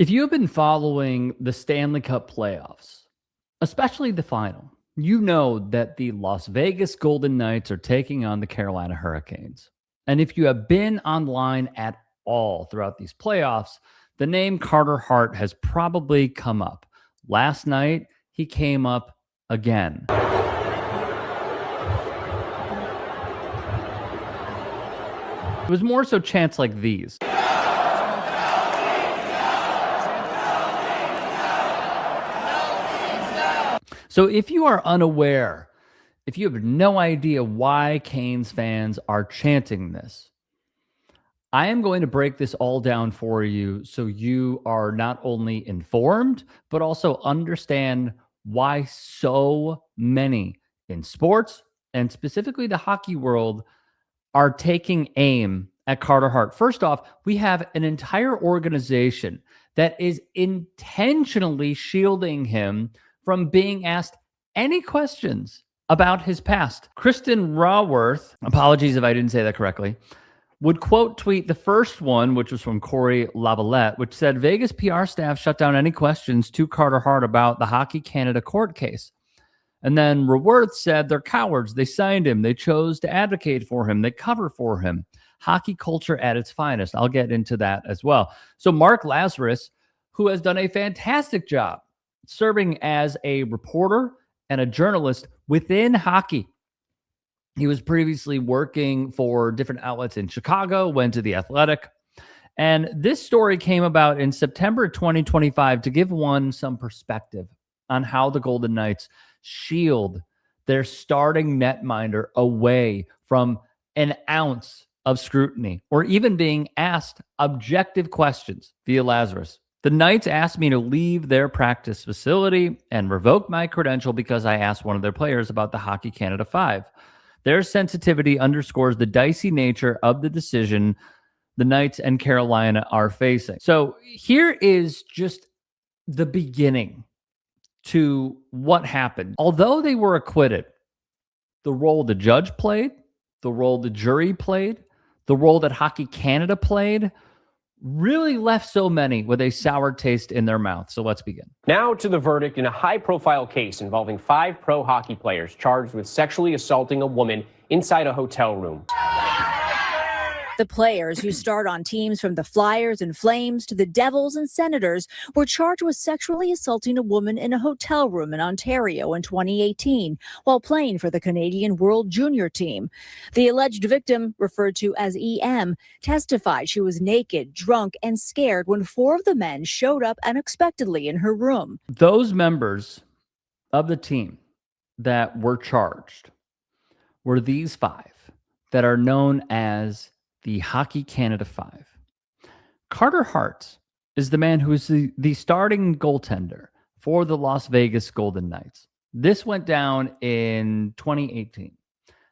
If you have been following the Stanley Cup playoffs, especially the final, you know that the Las Vegas Golden Knights are taking on the Carolina Hurricanes. And if you have been online at all throughout these playoffs, the name Carter Hart has probably come up. Last night, he came up again. It was more so chants like these. So if you are unaware, if you have no idea why Canes fans are chanting this, I am going to break this all down for you so you are not only informed, but also understand why so many in sports and specifically the hockey world are taking aim at Carter Hart. First off, we have an entire organization that is intentionally shielding him from being asked any questions about his past. Kristen Raworth, apologies if I didn't say that correctly, would quote tweet the first one, which was from Corey Lavalette, which said, Vegas PR staff shut down any questions to Carter Hart about the Hockey Canada court case. And then Raworth said they're cowards. They signed him. They chose to advocate for him. They cover for him. Hockey culture at its finest. I'll get into that as well. So Mark Lazarus, who has done a fantastic job serving as a reporter and a journalist within hockey. He was previously working for different outlets in Chicago, went to The Athletic. And this story came about in September 2025 to give one some perspective on how the Golden Knights shield their starting netminder away from an ounce of scrutiny or even being asked objective questions via Lazarus. The Knights asked me to leave their practice facility and revoke my credential because I asked one of their players about the Hockey Canada 5. Their sensitivity underscores the dicey nature of the decision the Knights and Carolina are facing. So here is just the beginning to what happened. Although they were acquitted, the role the judge played, the role the jury played, the role that Hockey Canada played really left so many with a sour taste in their mouth. So let's begin. Now to the verdict in a high-profile case involving 5 pro hockey players charged with sexually assaulting a woman inside a hotel room. The players, who starred on teams from the Flyers and Flames to the Devils and Senators, were charged with sexually assaulting a woman in a hotel room in Ontario in 2018 while playing for the Canadian World Junior team. The alleged victim, referred to as EM, testified she was naked, drunk, and scared when 4 of the men showed up unexpectedly in her room. Those members of the team that were charged were these 5 that are known as the Hockey Canada 5. Carter Hart is the man who is the starting goaltender for the Las Vegas Golden Knights. This went down in 2018.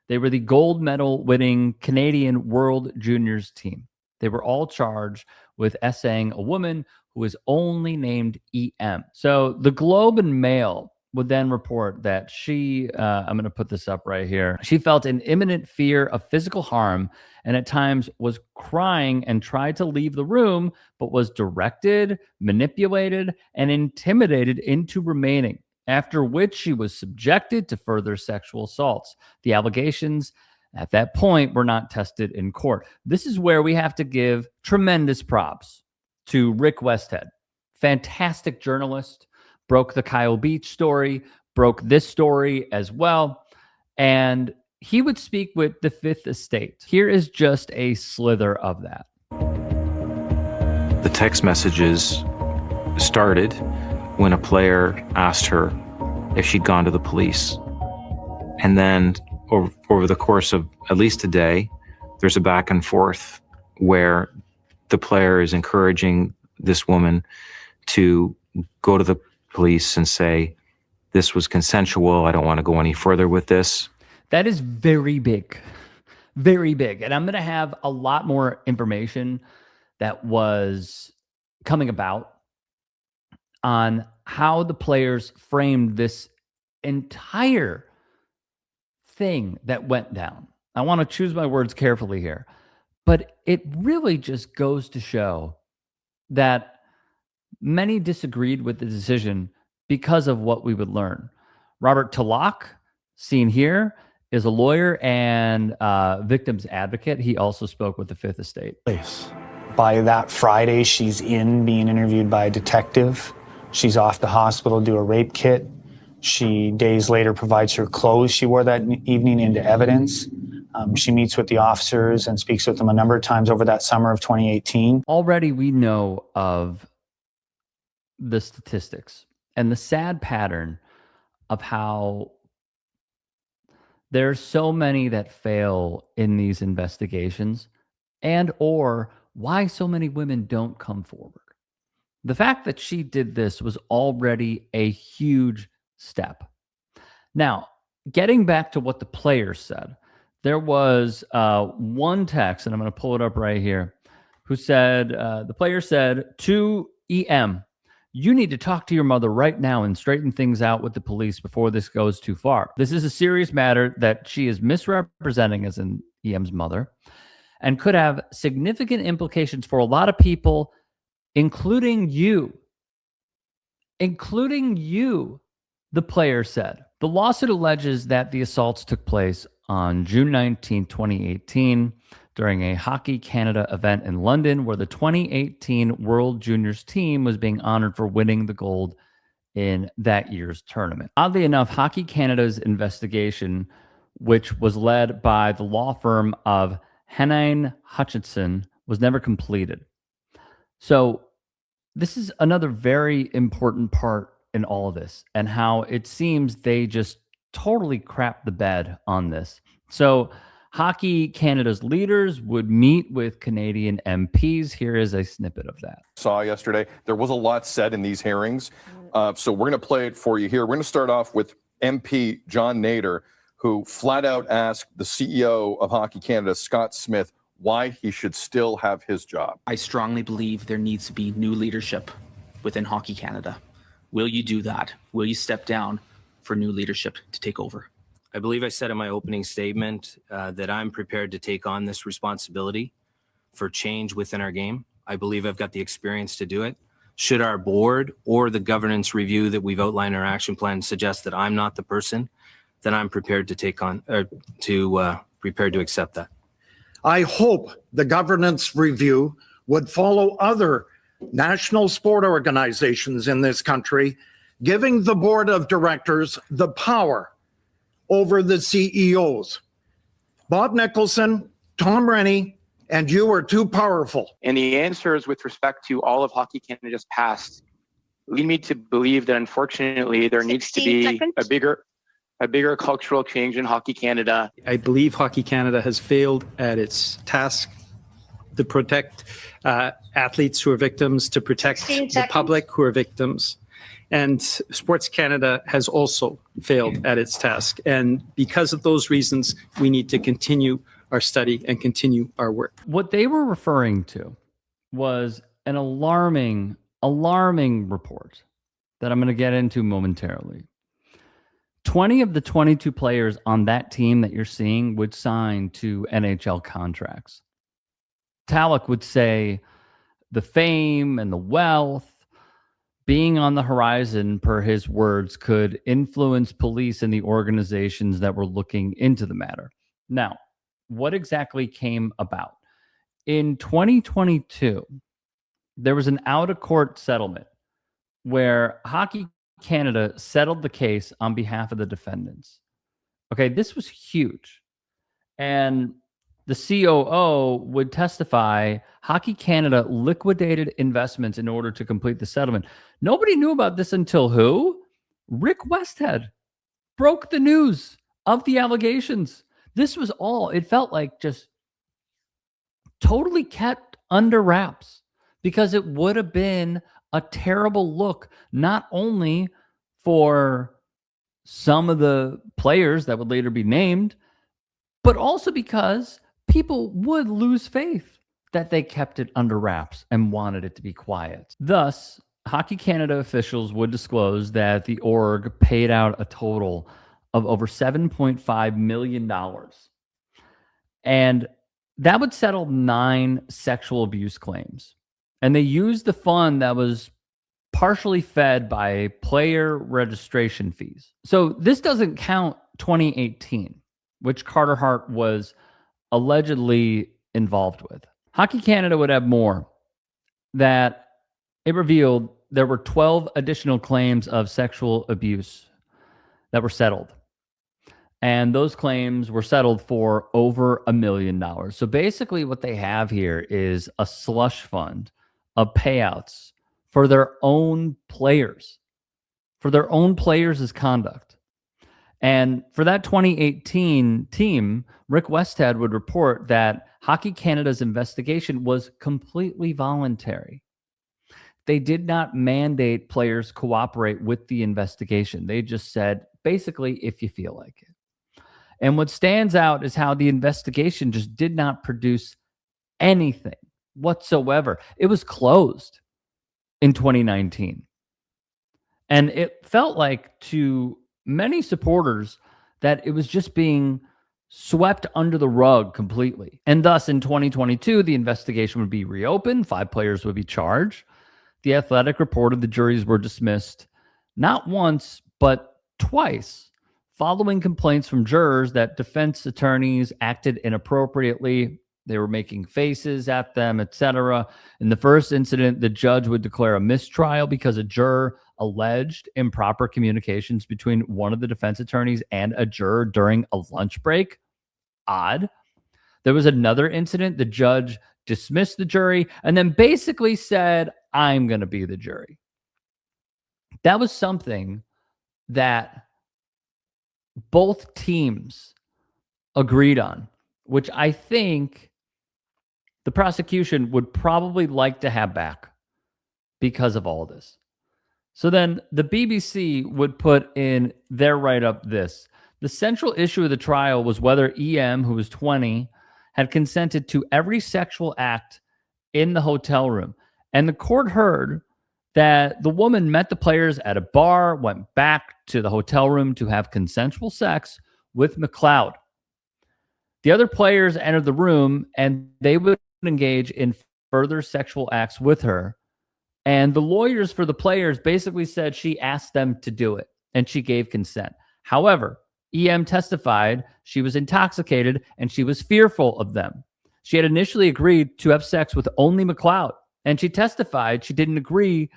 They were the gold medal winning Canadian World Juniors team. They were all charged with essaying a woman who was only named EM. So the Globe and Mail would then report that she, I'm going to put this up right here. She felt an imminent fear of physical harm and at times was crying and tried to leave the room, but was directed, manipulated, and intimidated into remaining, after which she was subjected to further sexual assaults. The allegations at that point were not tested in court. This is where we have to give tremendous props to Rick Westhead, fantastic journalist, broke the Kyle Beach story, broke this story as well. And he would speak with the Fifth Estate. Here is just a slither of that. The text messages started when a player asked her if she'd gone to the police. And then over the course of at least a day, there's a back and forth where the player is encouraging this woman to go to the police and say, this was consensual. I don't want to go any further with this. That is very big, very big. And I'm going to have a lot more information that was coming about on how the players framed this entire thing that went down. I want to choose my words carefully here, but it really just goes to show that Many disagreed with the decision because of what we would learn. Robert Talak, seen here, is a lawyer and victim's advocate. He also spoke with the Fifth Estate. By that Friday, she's being interviewed by a detective. She's off to hospital, do a rape kit. She, days later, provides her clothes she wore that evening into evidence. She meets with the officers and speaks with them a number of times over that summer of 2018. Already we know of the statistics and the sad pattern of how there's so many that fail in these investigations, and or why so many women don't come forward. The fact that she did this was already a huge step. Now, getting back to what the players said, there was one text, and I'm going to pull it up right here, who said, the player said, to EM, you need to talk to your mother right now and straighten things out with the police before this goes too far. This is a serious matter that she is misrepresenting as in EM's mother and could have significant implications for a lot of people, including you. Including you, the player said. The lawsuit alleges that the assaults took place on June 19, 2018, during a Hockey Canada event in London, where the 2018 World Juniors team was being honored for winning the gold in that year's tournament. Oddly enough, Hockey Canada's investigation, which was led by the law firm of Henine Hutchinson, was never completed. So this is another very important part in all of this, and how it seems they just totally crapped the bed on this. So Hockey Canada's leaders would meet with Canadian MPs. Here is a snippet of that. Saw yesterday, there was a lot said in these hearings. So we're going to play it for you here. We're going to start off with MP John Nader, who flat out asked the CEO of Hockey Canada, Scott Smith, why he should still have his job. I strongly believe there needs to be new leadership within Hockey Canada. Will you do that? Will you step down for new leadership to take over? I believe I said in my opening statement that I'm prepared to take on this responsibility for change within our game. I believe I've got the experience to do it. Should our board or the governance review that we've outlined in our action plan suggest that I'm not the person, then I'm prepared to take on, prepared to accept that. I hope the governance review would follow other national sport organizations in this country, giving the board of directors the power over the CEOs. Bob Nicholson, Tom Rennie, and you are too powerful. And the answers with respect to all of Hockey Canada's past lead me to believe that unfortunately there needs to be a bigger cultural change in Hockey Canada. I believe Hockey Canada has failed at its task to protect athletes who are victims, to protect the public who are victims. And Sports Canada has also failed at its task. And because of those reasons, we need to continue our study and continue our work. What they were referring to was an alarming report that I'm going to get into momentarily. 20 of the 22 players on that team that you're seeing would sign to NHL contracts. Talak would say the fame and the wealth being on the horizon, per his words, could influence police and the organizations that were looking into the matter. Now, what exactly came about? In 2022, there was an out-of-court settlement where Hockey Canada settled the case on behalf of the defendants. Okay, this was huge. And the COO would testify Hockey Canada liquidated investments in order to complete the settlement. Nobody knew about this until who? Rick Westhead broke the news of the allegations. This was all, it felt like just totally kept under wraps, because it would have been a terrible look, not only for some of the players that would later be named, but also because people would lose faith that they kept it under wraps and wanted it to be quiet. Thus, Hockey Canada officials would disclose that the org paid out a total of over $7.5 million. And that would settle 9 sexual abuse claims. And they used the fund that was partially fed by player registration fees. So this doesn't count 2018, which Carter Hart was allegedly involved with. Hockey Canada would have more, that it revealed there were 12 additional claims of sexual abuse that were settled. And those claims were settled for over $1 million. So basically what they have here is a slush fund of payouts for their own players, as conduct. And for that 2018 team, Rick Westhead would report that Hockey Canada's investigation was completely voluntary. They did not mandate players cooperate with the investigation. They just said, basically, if you feel like it. And what stands out is how the investigation just did not produce anything whatsoever. It was closed in 2019. And it felt like to many supporters that it was just being swept under the rug completely. And thus in 2022, the investigation would be reopened. 5 players would be charged. The Athletic reported the juries were dismissed not once, but twice, following complaints from jurors that defense attorneys acted inappropriately. They were making faces at them, etc. In the first incident, the judge would declare a mistrial because a juror alleged improper communications between one of the defense attorneys and a juror during a lunch break. Odd. There was another incident. The judge dismissed the jury and then basically said, I'm going to be the jury. That was something that both teams agreed on, which I think the prosecution would probably like to have back because of all this. So then the BBC would put in their write-up this. The central issue of the trial was whether EM, who was 20, had consented to every sexual act in the hotel room. And the court heard that the woman met the players at a bar, went back to the hotel room to have consensual sex with McLeod. The other players entered the room and they would engage in further sexual acts with her. And the lawyers for the players basically said she asked them to do it and she gave consent. However, EM testified she was intoxicated and she was fearful of them. She had initially agreed to have sex with only McLeod, and she testified she didn't agree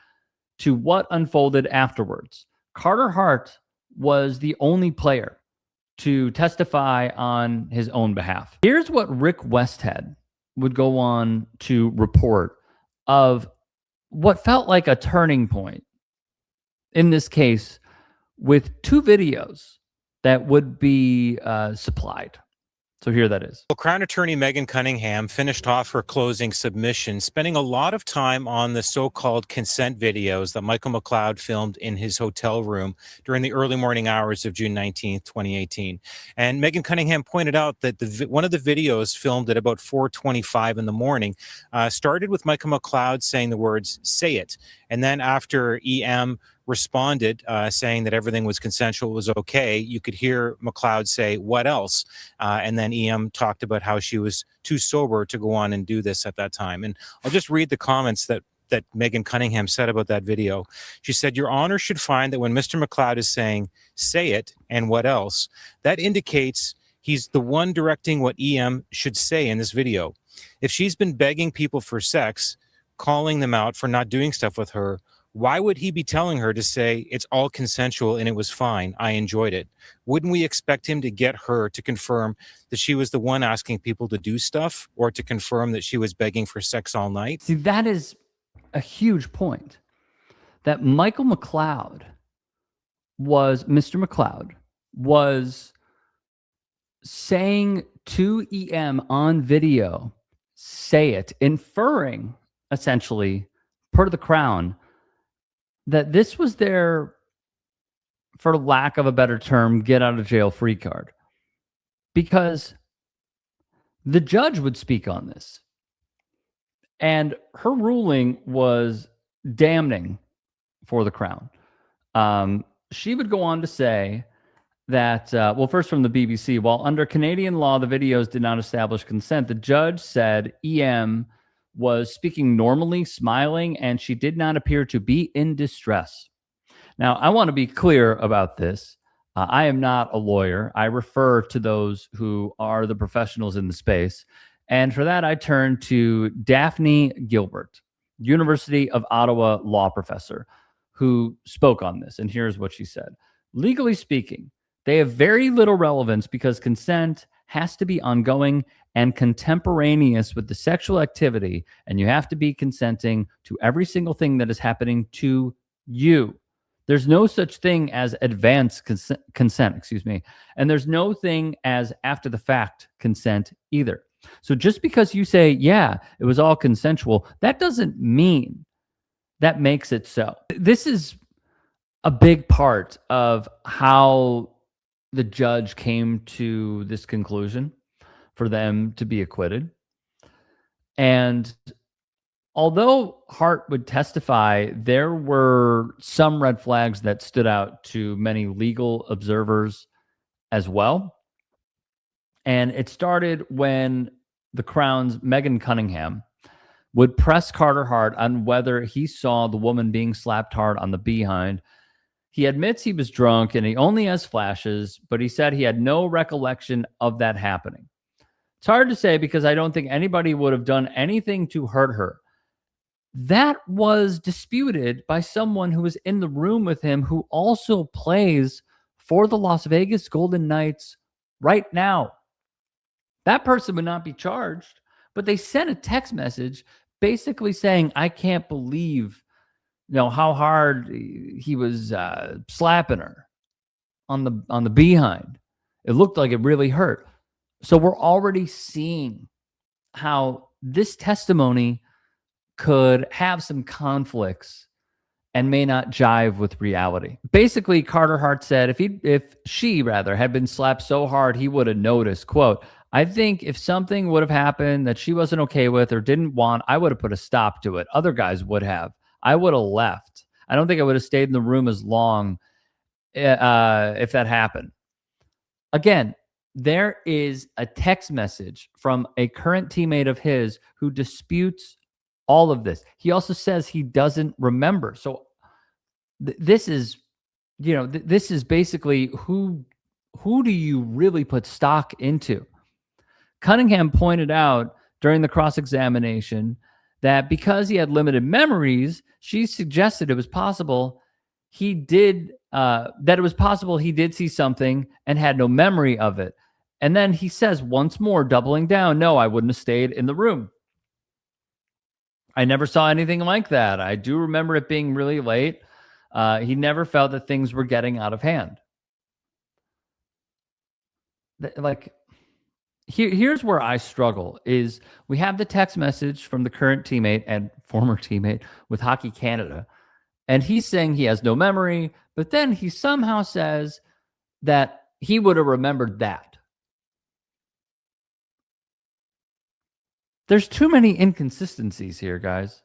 to what unfolded afterwards. Carter Hart was the only player to testify on his own behalf. Here's what Rick Westhead would go on to report of what felt like a turning point in this case, with 2 videos that would be supplied. So here that is. Well, Crown Attorney Megan Cunningham finished off her closing submission, spending a lot of time on the so-called consent videos that Michael McLeod filmed in his hotel room during the early morning hours of June 19th, 2018. And Megan Cunningham pointed out that one of the videos filmed at about 4:25 in the morning started with Michael McLeod saying the words, "Say it." And then after EM responded saying that everything was consensual, was okay, you could hear McLeod say, "What else?" And then EM talked about how she was too sober to go on and do this at that time. And I'll just read the comments that Megan Cunningham said about that video. She said, "Your Honor should find that when Mr. McLeod is saying, 'Say it,' and 'what else,' that indicates he's the one directing what EM should say in this video. If she's been begging people for sex, calling them out for not doing stuff with her, why would he be telling her to say it's all consensual and it was fine, I enjoyed it? Wouldn't we expect him to get her to confirm that she was the one asking people to do stuff, or to confirm that she was begging for sex all night?" See, that is a huge point. That Michael McLeod Mr. McLeod was saying to EM on video, "Say it," inferring essentially, per the Crown, that this was their, for lack of a better term, get out of jail free card. Because the judge would speak on this. And her ruling was damning for the Crown. She would go on to say that, well, first from the BBC, while under Canadian law, the videos did not establish consent, the judge said EM was speaking normally, smiling, and she did not appear to be in distress. Now, I want to be clear about this. I am not a lawyer. I refer to those who are the professionals in the space. And for that, I turn to Daphne Gilbert, University of Ottawa law professor, who spoke on this. And here's what she said. Legally speaking, they have very little relevance because consent has to be ongoing and contemporaneous with the sexual activity, and you have to be consenting to every single thing that is happening to you. There's no such thing as advanced consent, and there's no thing as after the fact consent either. So just because you say, yeah, it was all consensual, that doesn't mean that makes it so. This is a big part of how the judge came to this conclusion for them to be acquitted. And although Hart would testify, there were some red flags that stood out to many legal observers as well. And it started when the Crown's Megan Cunningham would press Carter Hart on whether he saw the woman being slapped hard on the behind. He admits he was drunk and he only has flashes, but he said he had no recollection of that happening. It's hard to say because I don't think anybody would have done anything to hurt her. That was disputed by someone who was in the room with him who also plays for the Las Vegas Golden Knights right now. That person would not be charged, but they sent a text message basically saying, I can't believe how hard he was slapping her on the behind. It looked like it really hurt. So we're already seeing how this testimony could have some conflicts and may not jive with reality. Basically, Carter Hart said if she had been slapped so hard, he would have noticed, quote, I think if something would have happened that she wasn't okay with or didn't want, I would have put a stop to it. Other guys would have. I would have left. I don't think I would have stayed in the room as long if that happened. Again, there is a text message from a current teammate of his who disputes all of this. He also says he doesn't remember. So this is, this is basically who do you really put stock into? Cunningham pointed out during the cross-examination that because he had limited memories, she suggested it was possible he did see something and had no memory of it. And then he says once more, doubling down, no, I wouldn't have stayed in the room. I never saw anything like that. I do remember it being really late. He never felt that things were getting out of hand. Here's where I struggle is we have the text message from the current teammate and former teammate with Hockey Canada, and he's saying he has no memory, but then he somehow says that he would have remembered that. There's too many inconsistencies here, guys.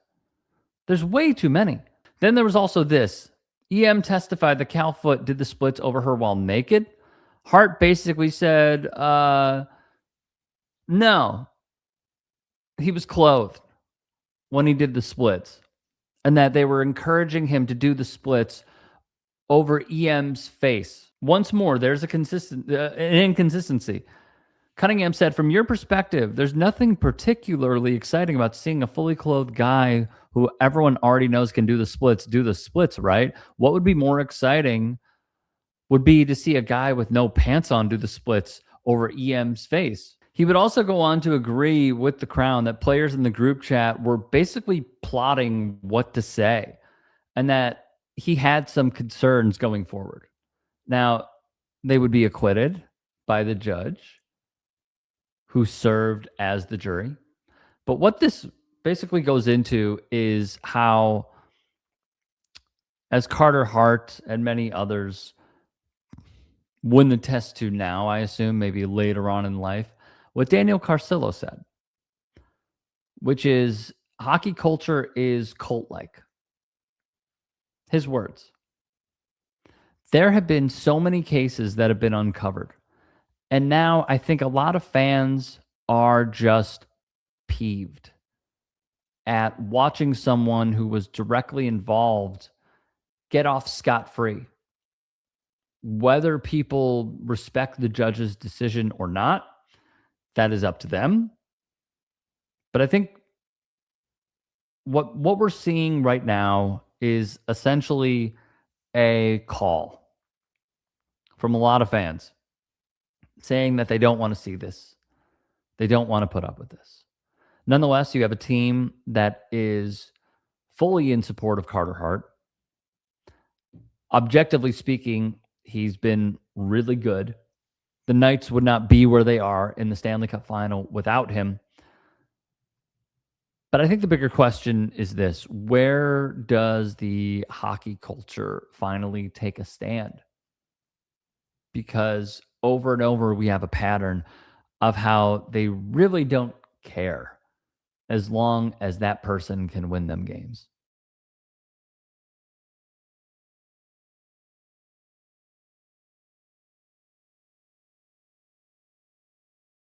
There's way too many. Then there was also this. EM testified that Cal Foote did the splits over her while naked. Hart basically said, no, he was clothed when he did the splits, and that they were encouraging him to do the splits over EM's face. Once more, there's an inconsistency. Cunningham said, from your perspective, there's nothing particularly exciting about seeing a fully clothed guy who everyone already knows can do the splits, right? What would be more exciting would be to see a guy with no pants on do the splits over EM's face. He would also go on to agree with the Crown that players in the group chat were basically plotting what to say and that he had some concerns going forward. Now, they would be acquitted by the judge who served as the jury. But what this basically goes into is how, as Carter Hart and many others wouldn't attest to now, I assume, maybe later on in life, what Daniel Carcillo said, which is hockey culture is cult-like. His words. There have been so many cases that have been uncovered. And now I think a lot of fans are just peeved at watching someone who was directly involved get off scot-free. Whether people respect the judge's decision or not, that is up to them. But I think what we're seeing right now is essentially a call from a lot of fans saying that they don't want to see this. They don't want to put up with this. Nonetheless, you have a team that is fully in support of Carter Hart. Objectively speaking, he's been really good. The Knights would not be where they are in the Stanley Cup final without him. But I think the bigger question is this: where does the hockey culture finally take a stand? Because over and over, we have a pattern of how they really don't care as long as that person can win them games.